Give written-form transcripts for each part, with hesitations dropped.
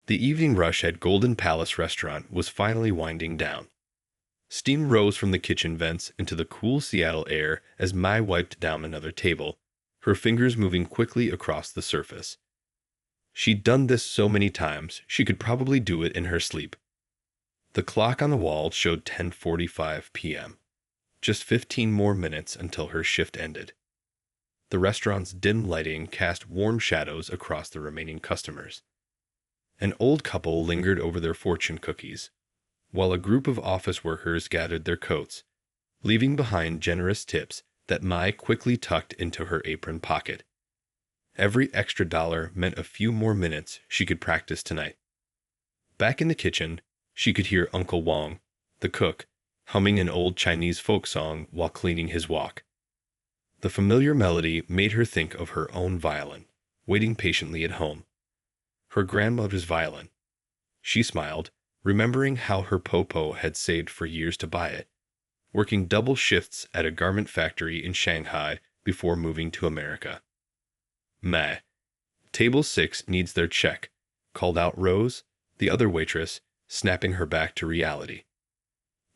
The evening rush at Golden Palace restaurant was finally winding down. Steam rose from the kitchen vents into the cool Seattle air as Mai wiped down another table, her fingers moving quickly across the surface. She'd done this so many times, she could probably do it in her sleep. The clock on the wall showed 10:45 p.m. Just 15 more minutes until her shift ended. The restaurant's dim lighting cast warm shadows across the remaining customers. An old couple lingered over their fortune cookies, while a group of office workers gathered their coats, leaving behind generous tips that Mai quickly tucked into her apron pocket. Every extra dollar meant a few more minutes she could practice tonight. Back in the kitchen, she could hear Uncle Wong, the cook, humming an old Chinese folk song while cleaning his wok. The familiar melody made her think of her own violin, waiting patiently at home. Her grandmother's violin. She smiled, remembering how her Popo had saved for years to buy it, working double shifts at a garment factory in Shanghai before moving to America. Meh. Table 6 needs their check, called out Rose, the other waitress, snapping her back to reality.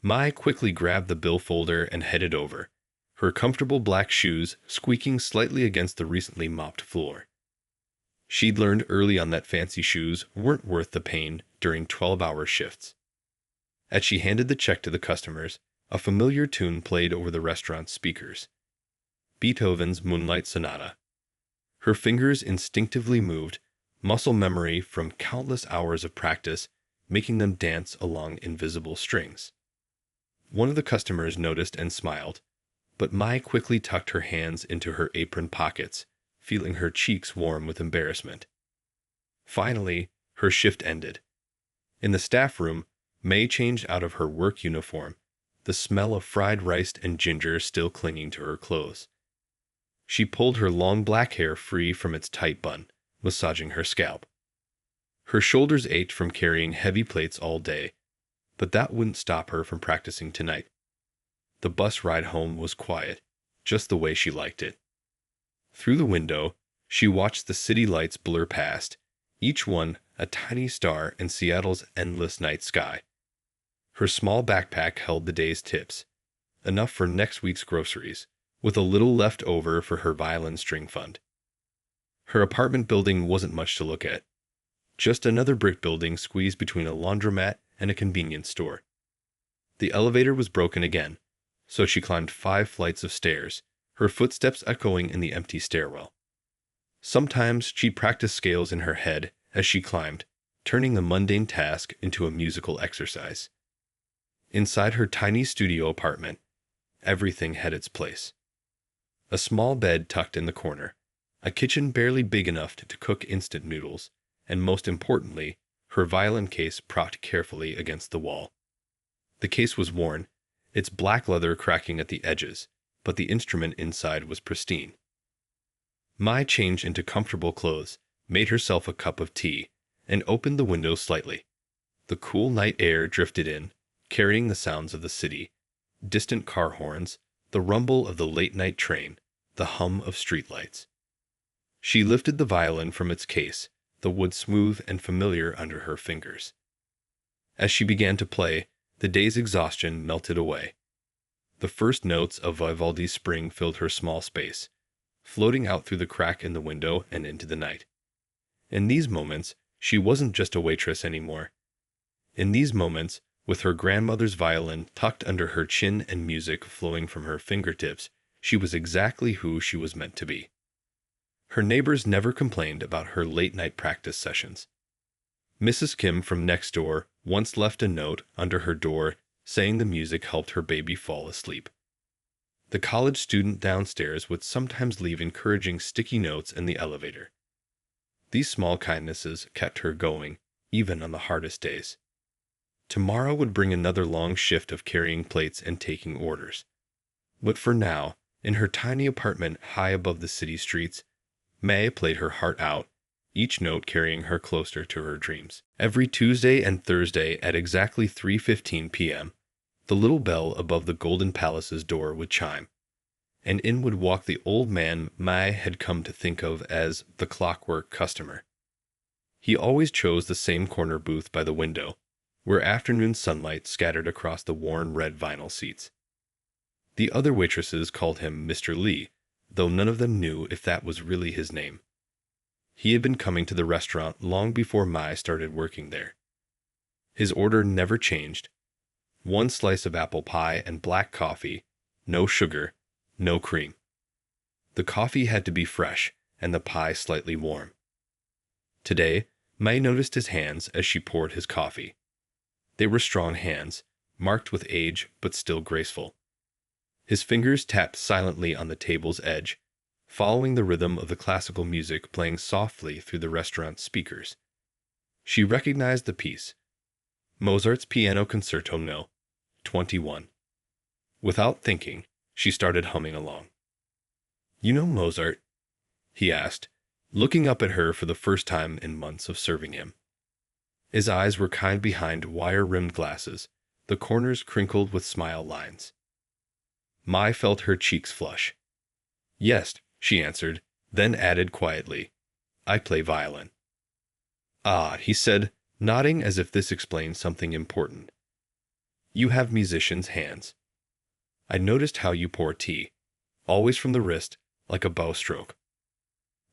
Mai quickly grabbed the bill folder and headed over, her comfortable black shoes squeaking slightly against the recently mopped floor. She'd learned early on that fancy shoes weren't worth the pain during 12-hour shifts. As she handed the check to the customers, a familiar tune played over the restaurant's speakers. Beethoven's Moonlight Sonata. Her fingers instinctively moved, muscle memory from countless hours of practice making them dance along invisible strings. One of the customers noticed and smiled, but Mai quickly tucked her hands into her apron pockets, feeling her cheeks warm with embarrassment. Finally, her shift ended. In the staff room, May changed out of her work uniform, the smell of fried rice and ginger still clinging to her clothes. She pulled her long black hair free from its tight bun, massaging her scalp. Her shoulders ached from carrying heavy plates all day, but that wouldn't stop her from practicing tonight. The bus ride home was quiet, just the way she liked it. Through the window, she watched the city lights blur past, each one a tiny star in Seattle's endless night sky. Her small backpack held the day's tips, enough for next week's groceries, with a little left over for her violin string fund. Her apartment building wasn't much to look at. Just another brick building squeezed between a laundromat and a convenience store. The elevator was broken again, so she climbed 5 flights of stairs, her footsteps echoing in the empty stairwell. Sometimes she'd practice scales in her head as she climbed, turning the mundane task into a musical exercise. Inside her tiny studio apartment, everything had its place. A small bed tucked in the corner, a kitchen barely big enough to cook instant noodles, and most importantly, her violin case propped carefully against the wall. The case was worn, its black leather cracking at the edges, but the instrument inside was pristine. Mai changed into comfortable clothes, made herself a cup of tea, and opened the window slightly. The cool night air drifted in, carrying the sounds of the city, distant car horns, the rumble of the late-night train, the hum of streetlights. She lifted the violin from its case, the wood smooth and familiar under her fingers. As she began to play, the day's exhaustion melted away. The first notes of Vivaldi's Spring filled her small space, floating out through the crack in the window and into the night. In these moments, she wasn't just a waitress anymore. In these moments, with her grandmother's violin tucked under her chin and music flowing from her fingertips, she was exactly who she was meant to be. Her neighbors never complained about her late-night practice sessions. Mrs. Kim from next door once left a note under her door saying the music helped her baby fall asleep. The college student downstairs would sometimes leave encouraging sticky notes in the elevator. These small kindnesses kept her going, even on the hardest days. Tomorrow would bring another long shift of carrying plates and taking orders. But for now, in her tiny apartment high above the city streets, May played her heart out, each note carrying her closer to her dreams. Every Tuesday and Thursday at exactly 3:15 p.m., the little bell above the Golden Palace's door would chime, and in would walk the old man Mai had come to think of as the clockwork customer. He always chose the same corner booth by the window, where afternoon sunlight scattered across the worn red vinyl seats. The other waitresses called him Mr. Lee, though none of them knew if that was really his name. He had been coming to the restaurant long before Mai started working there. His order never changed. 1 slice of apple pie and black coffee, no sugar, no cream. The coffee had to be fresh and the pie slightly warm. Today, Mai noticed his hands as she poured his coffee. They were strong hands, marked with age but still graceful. His fingers tapped silently on the table's edge, following the rhythm of the classical music playing softly through the restaurant's speakers. She recognized the piece, Mozart's Piano Concerto No. 21. Without thinking, she started humming along. "You know Mozart?" he asked, looking up at her for the first time in months of serving him. His eyes were kind behind wire-rimmed glasses, the corners crinkled with smile lines. Mai felt her cheeks flush. "Yes," she answered, then added quietly, "I play violin." "Ah," he said, nodding as if this explained something important. "You have musician's hands. I noticed how you pour tea, always from the wrist, like a bow stroke."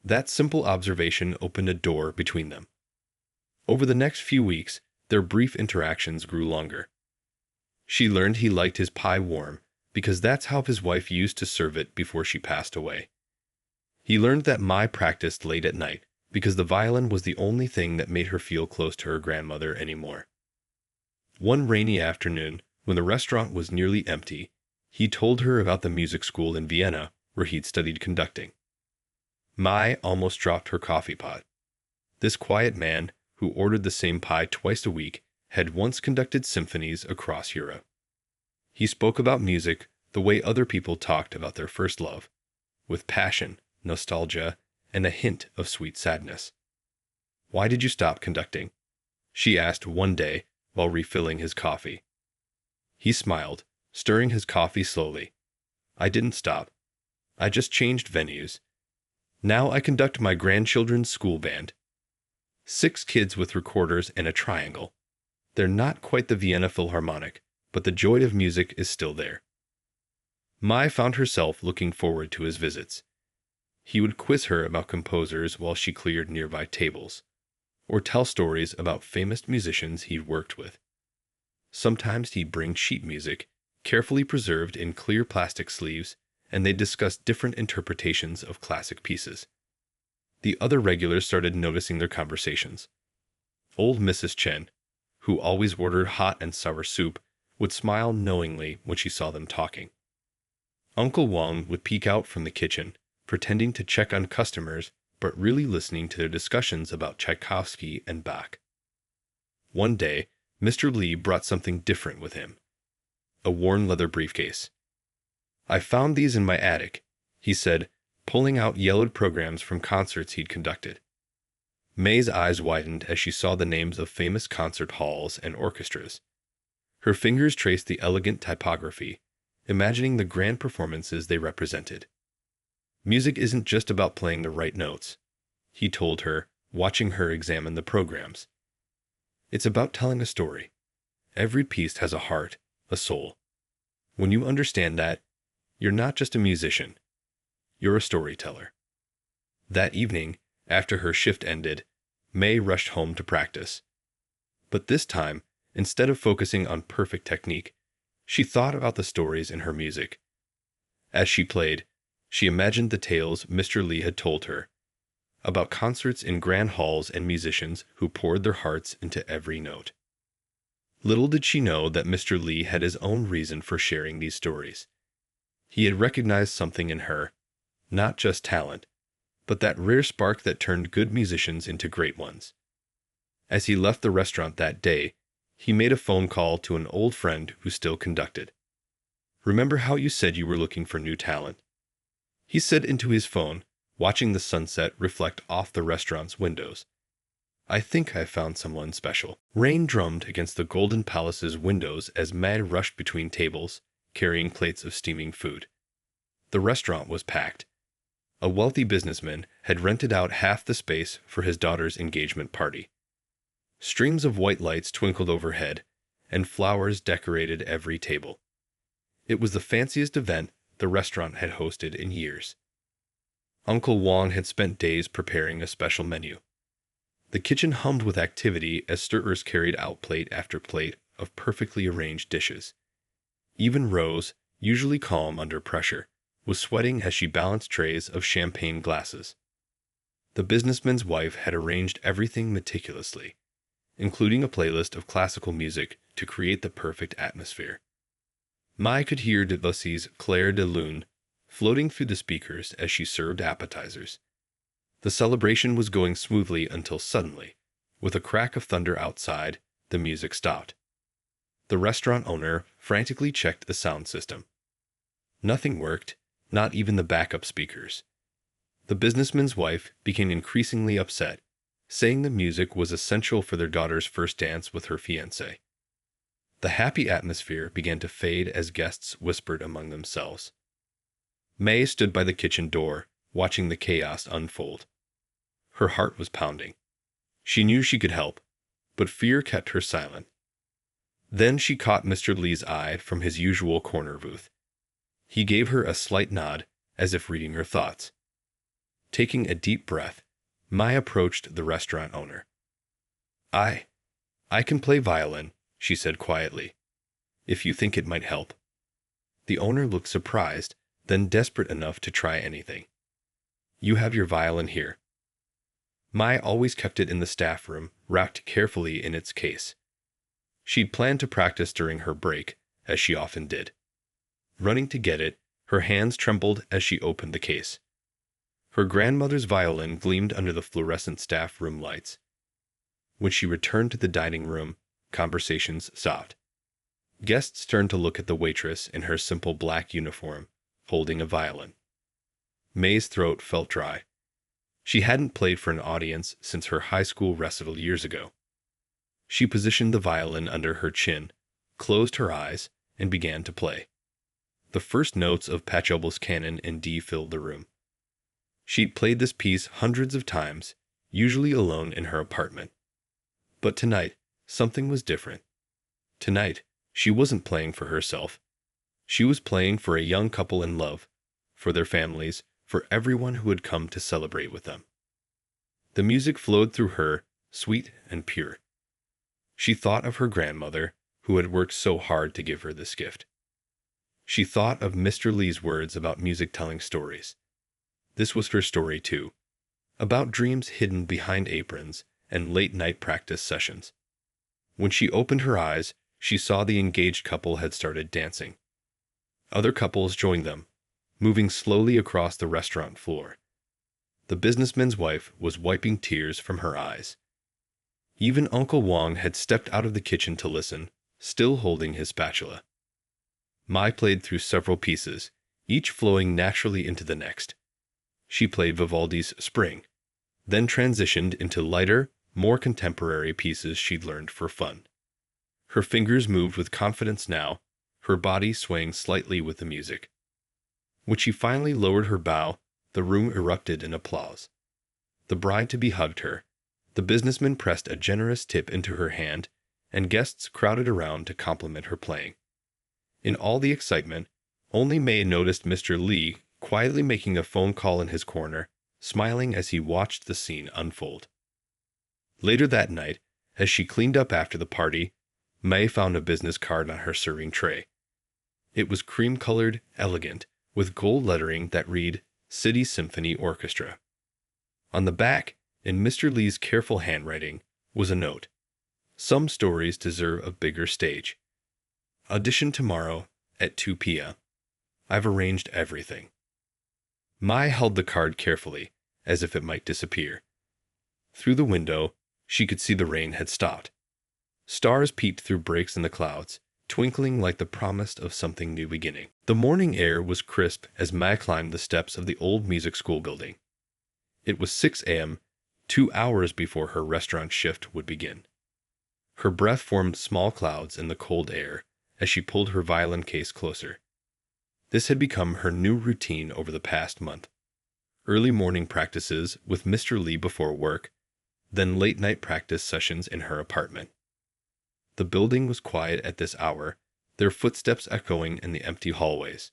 That simple observation opened a door between them. Over the next few weeks, their brief interactions grew longer. She learned he liked his pie warm because that's how his wife used to serve it before she passed away. He learned that Mai practiced late at night because the violin was the only thing that made her feel close to her grandmother anymore. One rainy afternoon, when the restaurant was nearly empty, he told her about the music school in Vienna where he'd studied conducting. Mai almost dropped her coffee pot. This quiet man, who ordered the same pie twice a week, had once conducted symphonies across Europe. He spoke about music the way other people talked about their first love, with passion, nostalgia, and a hint of sweet sadness. "Why did you stop conducting?" she asked one day while refilling his coffee. He smiled, stirring his coffee slowly. "I didn't stop. I just changed venues. Now I conduct my grandchildren's school band. 6 kids with recorders and a triangle. They're not quite the Vienna Philharmonic, but the joy of music is still there." Mai found herself looking forward to his visits. He would quiz her about composers while she cleared nearby tables, or tell stories about famous musicians he'd worked with. Sometimes he'd bring sheet music, carefully preserved in clear plastic sleeves, and they'd discuss different interpretations of classic pieces. The other regulars started noticing their conversations. Old Mrs. Chen, who always ordered hot and sour soup, would smile knowingly when she saw them talking. Uncle Wang would peek out from the kitchen, pretending to check on customers, but really listening to their discussions about Tchaikovsky and Bach. One day, Mr. Lee brought something different with him, a worn leather briefcase. "I found these in my attic," he said, pulling out yellowed programs from concerts he'd conducted. May's eyes widened as she saw the names of famous concert halls and orchestras. Her fingers traced the elegant typography, imagining the grand performances they represented. "Music isn't just about playing the right notes," he told her, watching her examine the programs. "It's about telling a story. Every piece has a heart, a soul. When you understand that, you're not just a musician. You're a storyteller." That evening, after her shift ended, May rushed home to practice. But this time, instead of focusing on perfect technique, she thought about the stories in her music. As she played, she imagined the tales Mr. Lee had told her, about concerts in grand halls and musicians who poured their hearts into every note. Little did she know that Mr. Lee had his own reason for sharing these stories. He had recognized something in her, not just talent, but that rare spark that turned good musicians into great ones. As he left the restaurant that day, he made a phone call to an old friend who still conducted. "Remember how you said you were looking for new talent?" He said into his phone, watching the sunset reflect off the restaurant's windows. "I think I've found someone special." Rain drummed against the Golden Palace's windows as May rushed between tables, carrying plates of steaming food. The restaurant was packed. A wealthy businessman had rented out half the space for his daughter's engagement party. Streams of white lights twinkled overhead, and flowers decorated every table. It was the fanciest event the restaurant had hosted in years. Uncle Wong had spent days preparing a special menu. The kitchen hummed with activity as stirrers carried out plate after plate of perfectly arranged dishes. Even Rose, usually calm under pressure, was sweating as she balanced trays of champagne glasses. The businessman's wife had arranged everything meticulously, including a playlist of classical music to create the perfect atmosphere. Mai could hear Devossy's Clair de Lune floating through the speakers as she served appetizers. The celebration was going smoothly until suddenly, with a crack of thunder outside, the music stopped. The restaurant owner frantically checked the sound system. Nothing worked, not even the backup speakers. The businessman's wife became increasingly upset, saying the music was essential for their daughter's first dance with her fiancé. The happy atmosphere began to fade as guests whispered among themselves. May stood by the kitchen door, watching the chaos unfold. Her heart was pounding. She knew she could help, but fear kept her silent. Then she caught Mr. Lee's eye from his usual corner booth. He gave her a slight nod, as if reading her thoughts. Taking a deep breath, Mai approached the restaurant owner. I can play violin," she said quietly, "if you think it might help." The owner looked surprised, then desperate enough to try anything. "You have your violin here." Mai always kept it in the staff room, wrapped carefully in its case. She'd planned to practice during her break, as she often did. Running to get it, her hands trembled as she opened the case. Her grandmother's violin gleamed under the fluorescent staff room lights. When she returned to the dining room, conversations stopped. Guests turned to look at the waitress in her simple black uniform, holding a violin. May's throat felt dry. She hadn't played for an audience since her high school recital years ago. She positioned the violin under her chin, closed her eyes, and began to play. The first notes of Pachelbel's canon in D filled the room. She'd played this piece hundreds of times, usually alone in her apartment. But tonight, something was different. Tonight, she wasn't playing for herself. She was playing for a young couple in love, for their families, for everyone who had come to celebrate with them. The music flowed through her, sweet and pure. She thought of her grandmother, who had worked so hard to give her this gift. She thought of Mr. Lee's words about music telling stories. This was her story too, about dreams hidden behind aprons and late-night practice sessions. When she opened her eyes, she saw the engaged couple had started dancing. Other couples joined them, moving slowly across the restaurant floor. The businessman's wife was wiping tears from her eyes. Even Uncle Wong had stepped out of the kitchen to listen, still holding his spatula. Mai played through several pieces, each flowing naturally into the next. She played Vivaldi's Spring, then transitioned into lighter, more contemporary pieces she'd learned for fun. Her fingers moved with confidence now, her body swaying slightly with the music. When she finally lowered her bow, the room erupted in applause. The bride-to-be hugged her, the businessman pressed a generous tip into her hand, and guests crowded around to compliment her playing. In all the excitement, only May noticed Mr. Lee quietly making a phone call in his corner, smiling as he watched the scene unfold. Later that night, as she cleaned up after the party, May found a business card on her serving tray. It was cream-colored, elegant, with gold lettering that read, City Symphony Orchestra. On the back, in Mr. Lee's careful handwriting, was a note. Some stories deserve a bigger stage. Audition tomorrow at 2 p.m. I've arranged everything. Mai held the card carefully, as if it might disappear. Through the window, she could see the rain had stopped. Stars peeped through breaks in the clouds, twinkling like the promise of something new beginning. The morning air was crisp as Mai climbed the steps of the old music school building. It was 6 a.m., 2 hours before her restaurant shift would begin. Her breath formed small clouds in the cold air as she pulled her violin case closer. This had become her new routine over the past month. early morning practices with Mr. Lee before work, then late-night practice sessions in her apartment. The building was quiet at this hour, their footsteps echoing in the empty hallways.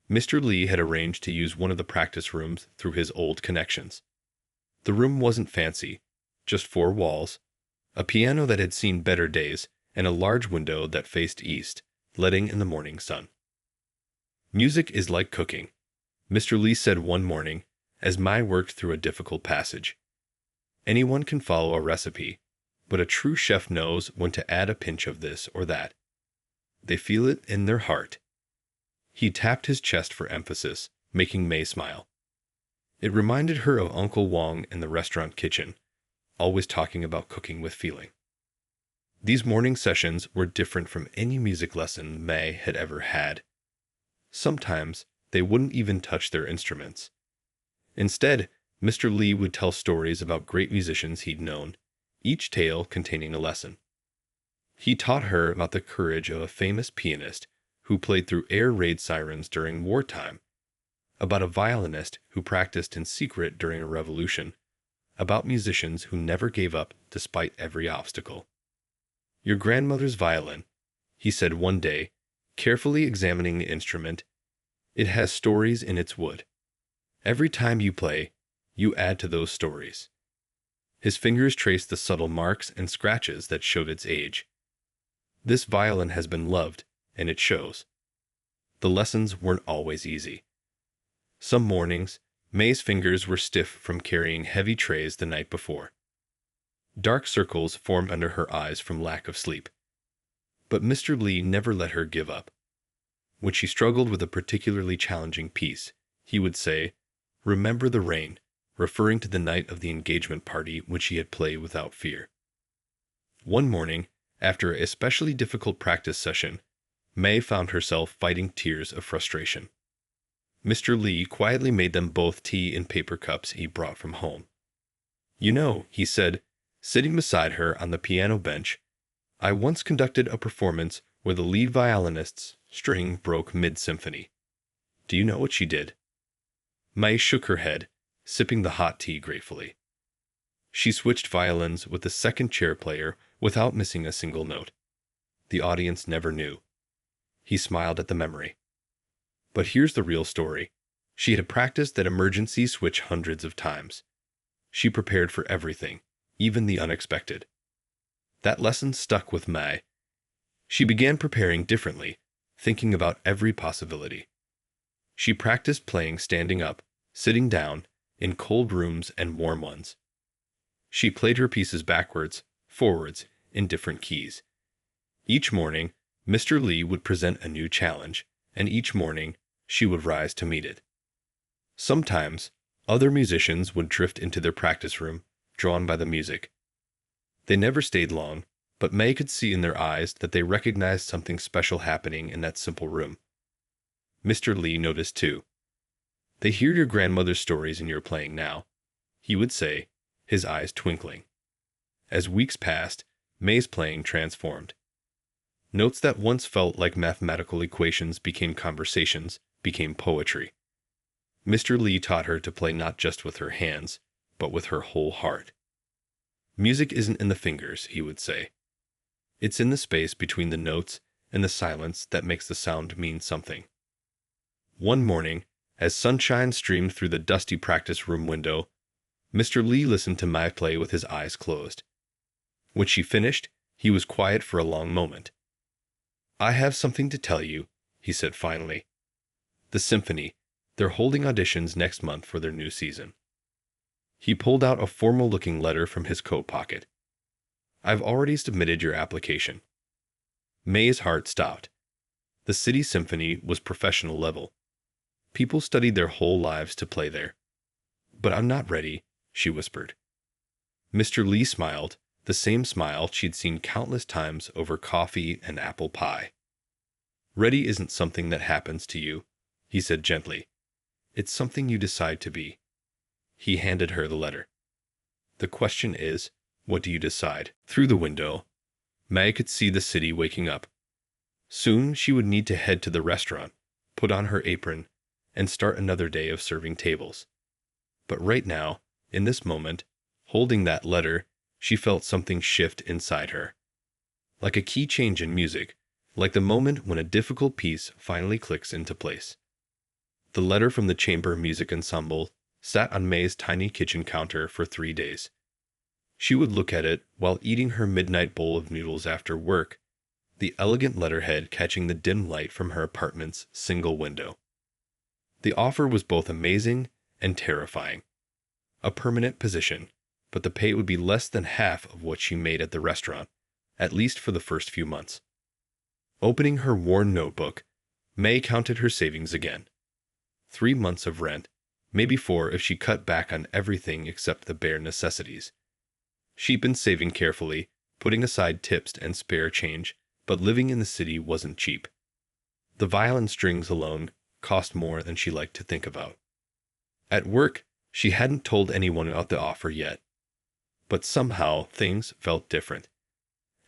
Mr. Lee had arranged to use one of the practice rooms through his old connections. The room wasn't fancy, just 4 walls, a piano that had seen better days, and a large window that faced east, letting in the morning sun. "Music is like cooking," Mr. Lee said one morning, as Mai worked through a difficult passage. "Anyone can follow a recipe, but a true chef knows when to add a pinch of this or that. They feel it in their heart." He tapped his chest for emphasis, making Mai smile. It reminded her of Uncle Wong in the restaurant kitchen, always talking about cooking with feeling. These morning sessions were different from any music lesson Mai had ever had. Sometimes they wouldn't even touch their instruments. Instead, Mr. Lee would tell stories about great musicians he'd known, each tale containing a lesson. He taught her about the courage of a famous pianist who played through air raid sirens during wartime, about a violinist who practiced in secret during a revolution, about musicians who never gave up despite every obstacle. "Your grandmother's violin," he said one day, carefully examining the instrument. "It has stories in its wood. Every time you play, you add to those stories." His fingers traced the subtle marks and scratches that showed its age. "This violin has been loved, and it shows." The lessons weren't always easy. Some mornings, Mai's fingers were stiff from carrying heavy trays the night before. Dark circles formed under her eyes from lack of sleep. But Mr. Lee never let her give up. When she struggled with a particularly challenging piece, he would say, "Remember the rain," referring to the night of the engagement party when she had played without fear. One morning, after an especially difficult practice session, Mai found herself fighting tears of frustration. Mr. Lee quietly made them both tea in paper cups he brought from home. "You know," he said, sitting beside her on the piano bench, "I once conducted a performance where the lead violinist's string broke mid-symphony. Do you know what she did?" Mai shook her head, sipping the hot tea gratefully. "She switched violins with the second chair player without missing a single note. The audience never knew." He smiled at the memory. "But here's the real story. She had practiced that emergency switch hundreds of times. She prepared for everything, even the unexpected." That lesson stuck with Mai. She began preparing differently, thinking about every possibility. She practiced playing standing up, sitting down, in cold rooms and warm ones. She played her pieces backwards, forwards, in different keys. Each morning, Mr. Lee would present a new challenge, and each morning, she would rise to meet it. Sometimes, other musicians would drift into their practice room, drawn by the music. They never stayed long, but Mai could see in their eyes that they recognized something special happening in that simple room. Mr. Lee noticed too. "They hear your grandmother's stories in your playing now," he would say, his eyes twinkling. As weeks passed, Mai's playing transformed. Notes that once felt like mathematical equations became conversations, became poetry. Mr. Lee taught her to play not just with her hands, but with her whole heart. "Music isn't in the fingers," he would say. "It's in the space between the notes and the silence that makes the sound mean something." One morning, as sunshine streamed through the dusty practice room window, Mr. Lee listened to Mai play with his eyes closed. When she finished, he was quiet for a long moment. "I have something to tell you," he said finally. "The symphony, they're holding auditions next month for their new season." He pulled out a formal-looking letter from his coat pocket. "I've already submitted your application." Mai's heart stopped. The city symphony was professional level. People studied their whole lives to play there. "But I'm not ready," she whispered. Mr. Lee smiled, the same smile she'd seen countless times over coffee and apple pie. "Ready isn't something that happens to you," he said gently. "It's something you decide to be." He handed her the letter. "The question is, what do you decide?" Through the window, Mai could see the city waking up. Soon she would need to head to the restaurant, put on her apron, and start another day of serving tables. But right now, in this moment, holding that letter, she felt something shift inside her. Like a key change in music, like the moment when a difficult piece finally clicks into place. The letter from the chamber music ensemble sat on May's tiny kitchen counter for 3 days. She would look at it while eating her midnight bowl of noodles after work, the elegant letterhead catching the dim light from her apartment's single window. The offer was both amazing and terrifying. A permanent position, but the pay would be less than half of what she made at the restaurant, at least for the first few months. Opening her worn notebook, May counted her savings again. 3 months of rent, maybe 4 if she cut back on everything except the bare necessities. She'd been saving carefully, putting aside tips and spare change, but living in the city wasn't cheap. The violin strings alone cost more than she liked to think about. At work, she hadn't told anyone about the offer yet. But somehow things felt different.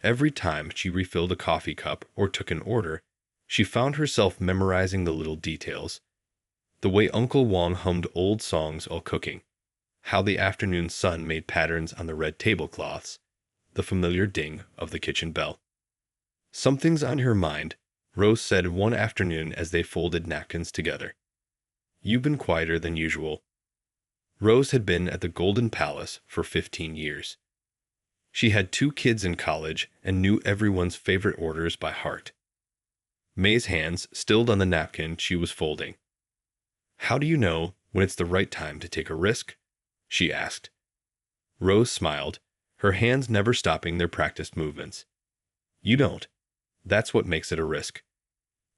Every time she refilled a coffee cup or took an order, she found herself memorizing the little details. The way Uncle Wong hummed old songs while cooking, how the afternoon sun made patterns on the red tablecloths, the familiar ding of the kitchen bell. "Something's on your mind," Rose said one afternoon as they folded napkins together. "You've been quieter than usual." Rose had been at the Golden Palace for 15 years. She had 2 kids in college and knew everyone's favorite orders by heart. May's hands stilled on the napkin she was folding. "How do you know when it's the right time to take a risk?" she asked. Rose smiled, her hands never stopping their practiced movements. "You don't. That's what makes it a risk."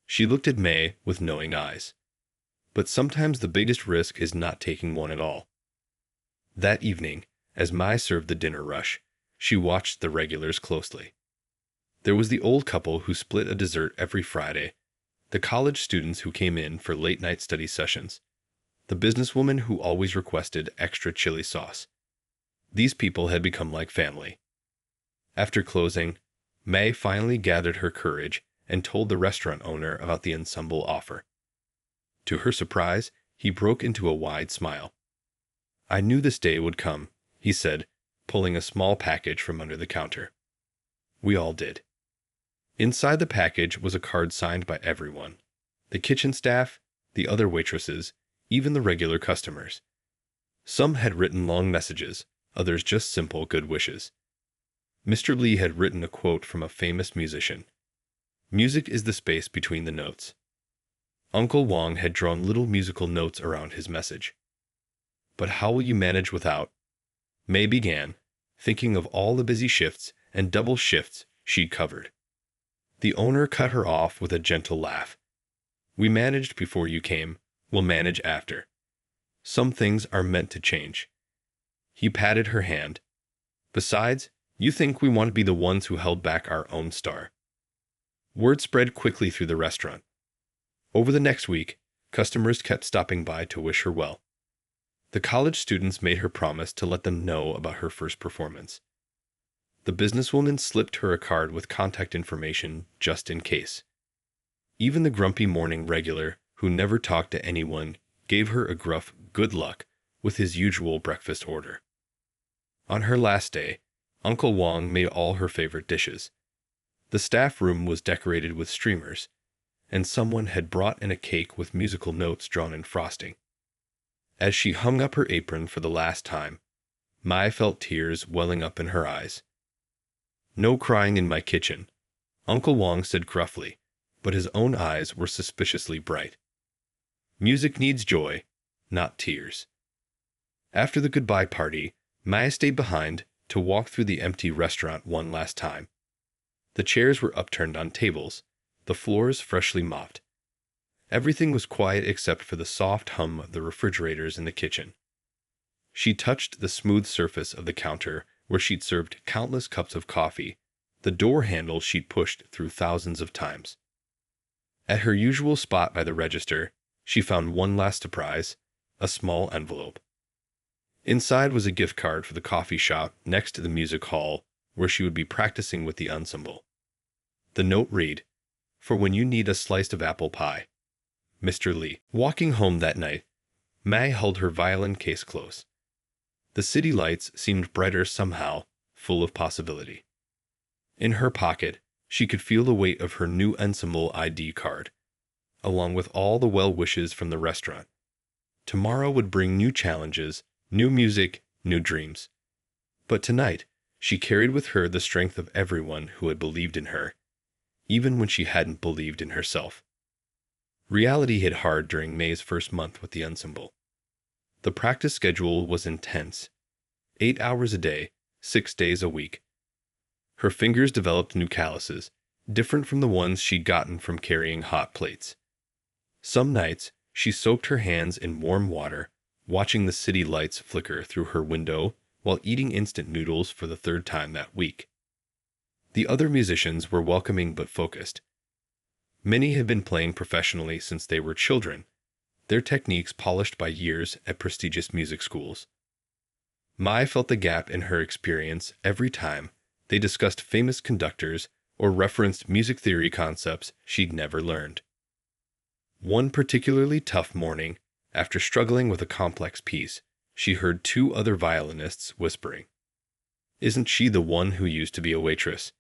She looked at May with knowing eyes. But sometimes the biggest risk is not taking one at all. That evening, as Mai served the dinner rush, she watched the regulars closely. There was the old couple who split a dessert every Friday, the college students who came in for late-night study sessions, the businesswoman who always requested extra chili sauce. These people had become like family. After closing, May finally gathered her courage and told the restaurant owner about the ensemble offer. To her surprise, he broke into a wide smile. "I knew this day would come," he said, pulling a small package from under the counter. We all did. Inside the package was a card signed by everyone: the kitchen staff, the other waitresses, even the regular customers. Some had written long messages, others just simple good wishes. Mr. Lee had written a quote from a famous musician: "Music is the space between the notes." Uncle Wong had drawn little musical notes around his message. "But how will you manage without?" May began, thinking of all the busy shifts and double shifts she'd covered. The owner cut her off with a gentle laugh. "We managed before you came, we'll manage after. Some things are meant to change." He patted her hand. "Besides, you think we want to be the ones who held back our own star." Word spread quickly through the restaurant. Over the next week, customers kept stopping by to wish her well. The college students made her promise to let them know about her first performance. The businesswoman slipped her a card with contact information just in case. Even the grumpy morning regular, who never talked to anyone, gave her a gruff "good luck" with his usual breakfast order. On her last day, Uncle Wong made all her favorite dishes. The staff room was decorated with streamers, and someone had brought in a cake with musical notes drawn in frosting. As she hung up her apron for the last time, Mai felt tears welling up in her eyes. "No crying in my kitchen," Uncle Wong said gruffly, but his own eyes were suspiciously bright. "Music needs joy, not tears." After the goodbye party, Mai stayed behind to walk through the empty restaurant one last time. The chairs were upturned on tables, the floors freshly mopped. Everything was quiet except for the soft hum of the refrigerators in the kitchen. She touched the smooth surface of the counter where she'd served countless cups of coffee, the door handle she'd pushed through thousands of times. At her usual spot by the register, she found one last surprise: a small envelope. Inside was a gift card for the coffee shop next to the music hall where she would be practicing with the ensemble. The note read, "For when you need a slice of apple pie, Mr. Lee." Walking home that night, May held her violin case close. The city lights seemed brighter somehow, full of possibility. In her pocket, she could feel the weight of her new ensemble ID card, along with all the well wishes from the restaurant. Tomorrow would bring new challenges, new music, new dreams. But tonight, she carried with her the strength of everyone who had believed in her, even when she hadn't believed in herself. Reality hit hard during May's first month with the ensemble. The practice schedule was intense. 8 hours a day, 6 days a week. Her fingers developed new calluses, different from the ones she'd gotten from carrying hot plates. Some nights, she soaked her hands in warm water, watching the city lights flicker through her window while eating instant noodles for the third time that week. The other musicians were welcoming but focused. Many had been playing professionally since they were children, their techniques polished by years at prestigious music schools. Mai felt the gap in her experience every time they discussed famous conductors or referenced music theory concepts she'd never learned. One particularly tough morning, after struggling with a complex piece, she heard 2 other violinists whispering, "Isn't she the one who used to be a waitress?"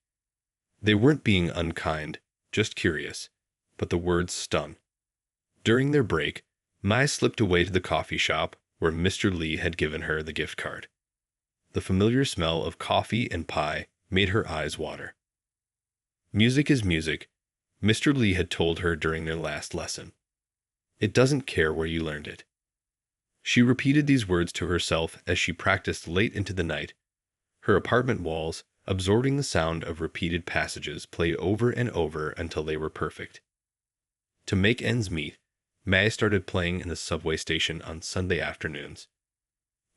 They weren't being unkind, just curious, but the words stung. During their break, Mai slipped away to the coffee shop where Mr. Lee had given her the gift card. The familiar smell of coffee and pie made her eyes water. Music is music, Mr. Lee had told her during their last lesson. It doesn't care where you learned it. She repeated these words to herself as she practiced late into the night. Her apartment walls, absorbing the sound of repeated passages, played over and over until they were perfect. To make ends meet, May started playing in the subway station on Sunday afternoons.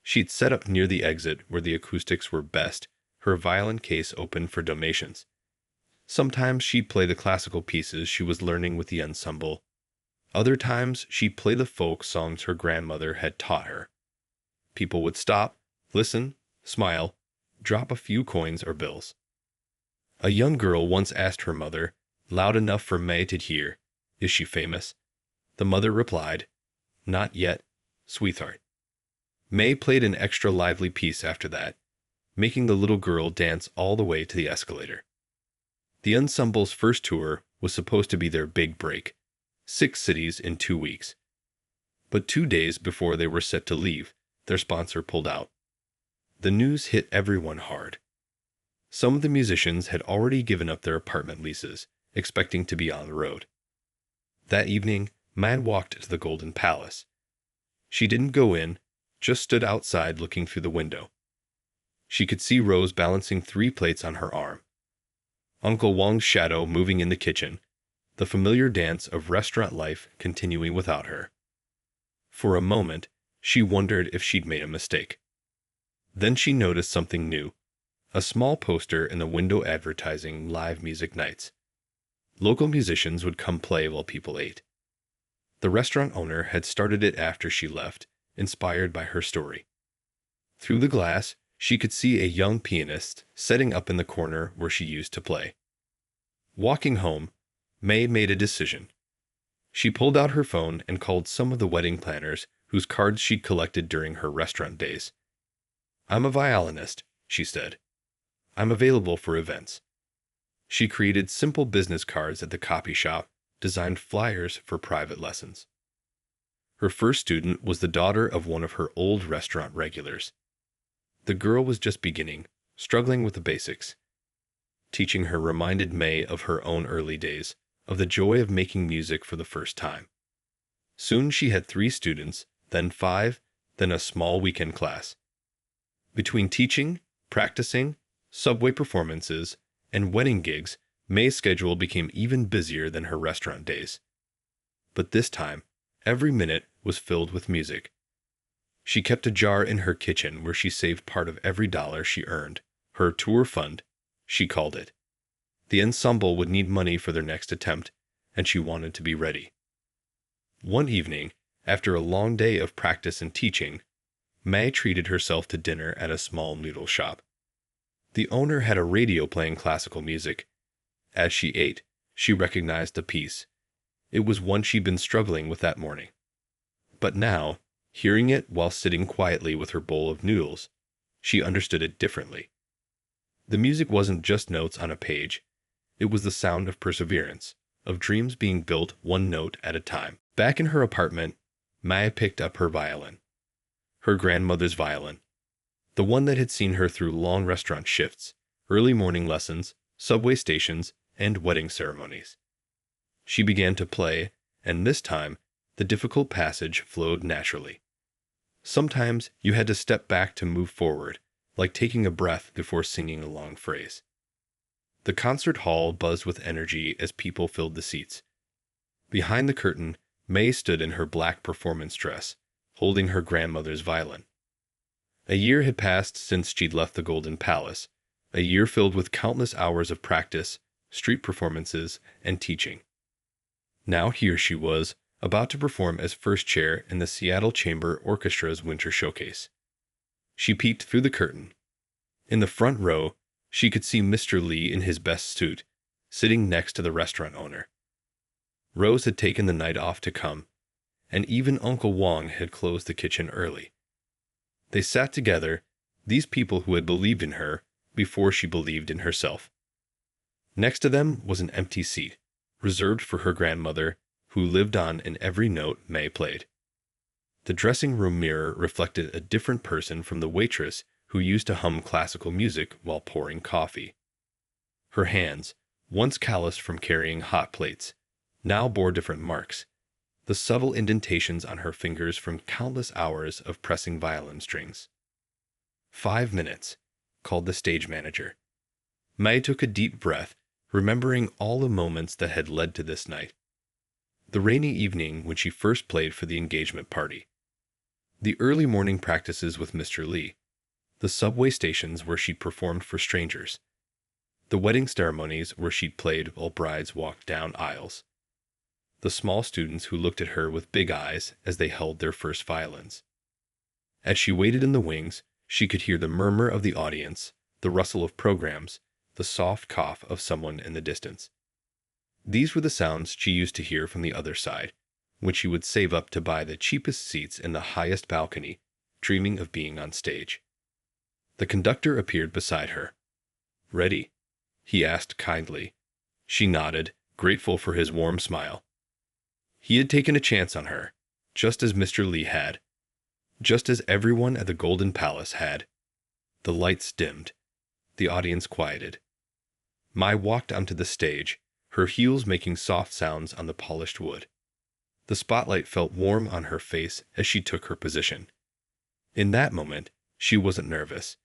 She'd set up near the exit where the acoustics were best, her violin case open for donations. Sometimes she'd play the classical pieces she was learning with the ensemble. Other times she'd play the folk songs her grandmother had taught her. People would stop, listen, smile, drop a few coins or bills. A young girl once asked her mother, loud enough for May to hear, "Is she famous?" The mother replied, "Not yet, sweetheart." May played an extra lively piece after that, making the little girl dance all the way to the escalator. The ensemble's first tour was supposed to be their big break, 6 cities in 2 weeks. But 2 days before they were set to leave, their sponsor pulled out. The news hit everyone hard. Some of the musicians had already given up their apartment leases, expecting to be on the road. That evening, Mai walked to the Golden Palace. She didn't go in, just stood outside looking through the window. She could see Rose balancing 3 plates on her arm. Uncle Wang's shadow moving in the kitchen, the familiar dance of restaurant life continuing without her. For a moment, she wondered if she'd made a mistake. Then she noticed something new, a small poster in the window advertising live music nights. Local musicians would come play while people ate. The restaurant owner had started it after she left, inspired by her story. Through the glass, she could see a young pianist setting up in the corner where she used to play. Walking home, May made a decision. She pulled out her phone and called some of the wedding planners whose cards she'd collected during her restaurant days. "I'm a violinist," she said. "I'm available for events." She created simple business cards at the copy shop, designed flyers for private lessons. Her first student was the daughter of one of her old restaurant regulars. The girl was just beginning, struggling with the basics. Teaching her reminded May of her own early days, of the joy of making music for the first time. Soon she had 3 students, then 5, then a small weekend class. Between teaching, practicing, subway performances, and wedding gigs, May's schedule became even busier than her restaurant days. But this time, every minute was filled with music. She kept a jar in her kitchen where she saved part of every dollar she earned, her tour fund, she called it. The ensemble would need money for their next attempt, and she wanted to be ready. One evening, after a long day of practice and teaching, May treated herself to dinner at a small noodle shop. The owner had a radio playing classical music. As she ate, she recognized the piece. It was one she'd been struggling with that morning. But now, Hearing it while sitting quietly with her bowl of noodles, she understood it differently. The music wasn't just notes on a page. It was the sound of perseverance, of dreams being built one note at a time. Back in her apartment, Maya picked up her violin. Her grandmother's violin. The one that had seen her through long restaurant shifts, early morning lessons, subway stations, and wedding ceremonies. She began to play, and this time, the difficult passage flowed naturally. Sometimes you had to step back to move forward, like taking a breath before singing a long phrase. The concert hall buzzed with energy as people filled the seats. Behind the curtain, May stood in her black performance dress, holding her grandmother's violin. A year had passed since she'd left the Golden Palace, a year filled with countless hours of practice, street performances, and teaching. Now here she was, about to perform as first chair in the Seattle Chamber Orchestra's Winter Showcase. She peeked through the curtain. In the front row, she could see Mr. Lee in his best suit, sitting next to the restaurant owner. Rose had taken the night off to come, and even Uncle Wong had closed the kitchen early. They sat together, these people who had believed in her before she believed in herself. Next to them was an empty seat, reserved for her grandmother, who lived on in every note May played. The dressing room mirror reflected a different person from the waitress who used to hum classical music while pouring coffee. Her hands, once calloused from carrying hot plates, now bore different marks, the subtle indentations on her fingers from countless hours of pressing violin strings. 5 minutes, called the stage manager. May took a deep breath, remembering all the moments that had led to this night. The rainy evening when she first played for the engagement party. The early morning practices with Mr. Lee. The subway stations where she'd performed for strangers. The wedding ceremonies where she'd played while brides walked down aisles. The small students who looked at her with big eyes as they held their first violins. As she waited in the wings, she could hear the murmur of the audience, the rustle of programs, the soft cough of someone in the distance. These were the sounds she used to hear from the other side, when she would save up to buy the cheapest seats in the highest balcony, dreaming of being on stage. The conductor appeared beside her. "Ready?" he asked kindly. She nodded, grateful for his warm smile. He had taken a chance on her, just as Mr. Lee had, just as everyone at the Golden Palace had. The lights dimmed. The audience quieted. Mai walked onto the stage, her heels making soft sounds on the polished wood. The spotlight felt warm on her face as she took her position. In that moment, she wasn't nervous.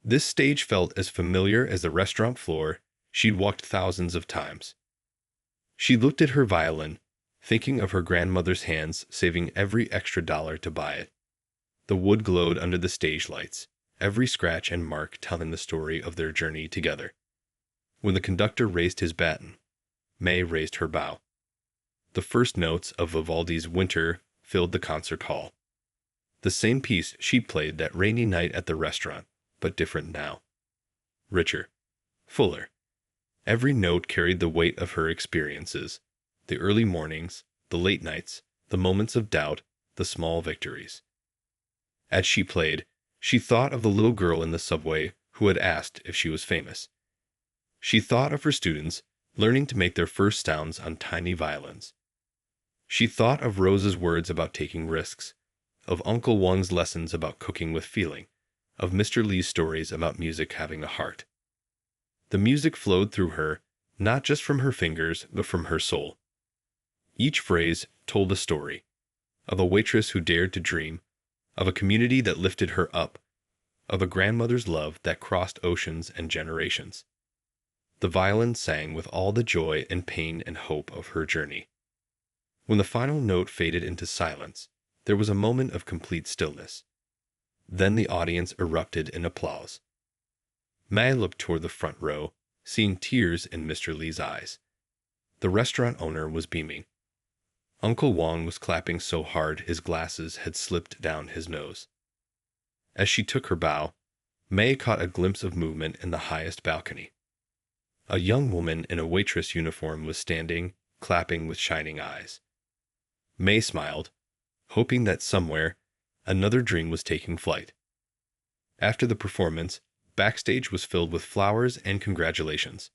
This stage felt as familiar as the restaurant floor she'd walked thousands of times. She looked at her violin, thinking of her grandmother's hands saving every extra dollar to buy it. The wood glowed under the stage lights, every scratch and mark telling the story of their journey together. When the conductor raised his baton, May raised her bow. The first notes of Vivaldi's Winter filled the concert hall. The same piece she'd played that rainy night at the restaurant, but different now. Richer. Fuller. Every note carried the weight of her experiences, the early mornings, the late nights, the moments of doubt, the small victories. As she played, she thought of the little girl in the subway who had asked if she was famous. She thought of her students learning to make their first sounds on tiny violins. She thought of Rose's words about taking risks, of Uncle Wong's lessons about cooking with feeling, of Mr. Lee's stories about music having a heart. The music flowed through her, not just from her fingers, but from her soul. Each phrase told a story, of a waitress who dared to dream, of a community that lifted her up, of a grandmother's love that crossed oceans and generations. The violin sang with all the joy and pain and hope of her journey. When the final note faded into silence, there was a moment of complete stillness. Then the audience erupted in applause. May looked toward the front row, seeing tears in Mr. Lee's eyes. The restaurant owner was beaming. Uncle Wong was clapping so hard his glasses had slipped down his nose. As she took her bow, May caught a glimpse of movement in the highest balcony. A young woman in a waitress uniform was standing, clapping with shining eyes. May smiled, hoping that somewhere, Another dream was taking flight. After the performance, backstage was filled with flowers and congratulations.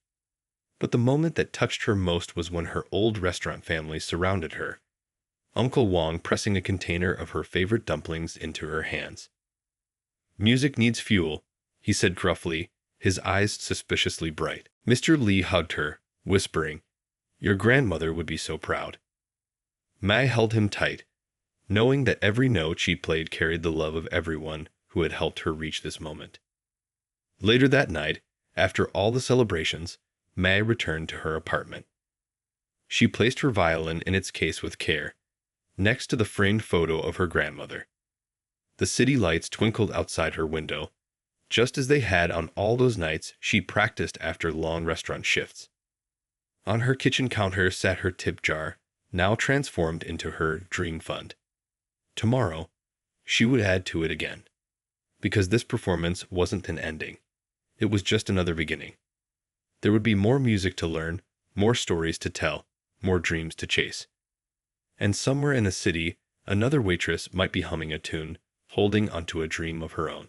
But the moment that touched her most was when her old restaurant family surrounded her, Uncle Wong pressing a container of her favorite dumplings into her hands. "Music needs fuel," he said gruffly, his eyes suspiciously bright. Mr. Lee hugged her, whispering, "Your grandmother would be so proud." Mai held him tight, knowing that every note she played carried the love of everyone who had helped her reach this moment. Later that night, after all the celebrations, Mai returned to her apartment. She placed her violin in its case with care, next to the framed photo of her grandmother. The city lights twinkled outside her window, just as they had on all those nights she practiced after long restaurant shifts. On her kitchen counter sat her tip jar, now transformed into her dream fund. Tomorrow, she would add to it again. Because this performance wasn't an ending. It was just another beginning. There would be more music to learn, more stories to tell, more dreams to chase. And somewhere in the city, another waitress might be humming a tune, holding onto a dream of her own.